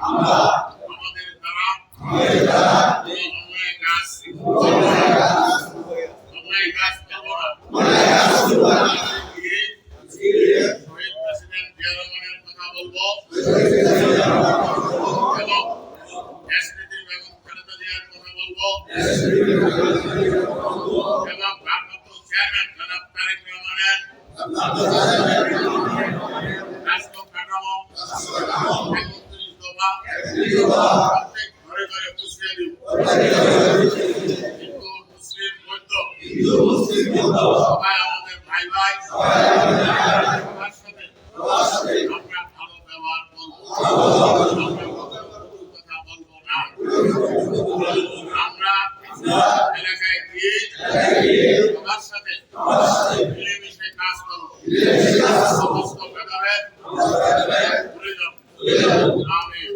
আমরা আমাদের দ্বারা অন্যায় কাজ করব না। শহীদ প্রেসিডেন্ট জিয়া রহমানের কথা বলবো এবং দেশনেত্রী বেগম খালেদা জিয়ার কথা বলবো এবং ভারপ্রাপ্ত চেয়ারম্যান জনাব তারেক রহমানের রাষ্ট্র কাঠামো 31 দফা প্রত্যেক ঘরে ঘরে পৌঁছে দিব। হিন্দু মুসলিম বৌদ্ধ সবাই আমাদের ভাই ভাই, সবার সাথে আমরা ভালো ব্যবহার করবো, আমরা কথা বলবো না। আমরা এলাকায় গিয়ে সবার সাথে মিলেমিশে কাজ করবো, সমস্ত ভেদাভেদ ভুলে যাবো। আমিন।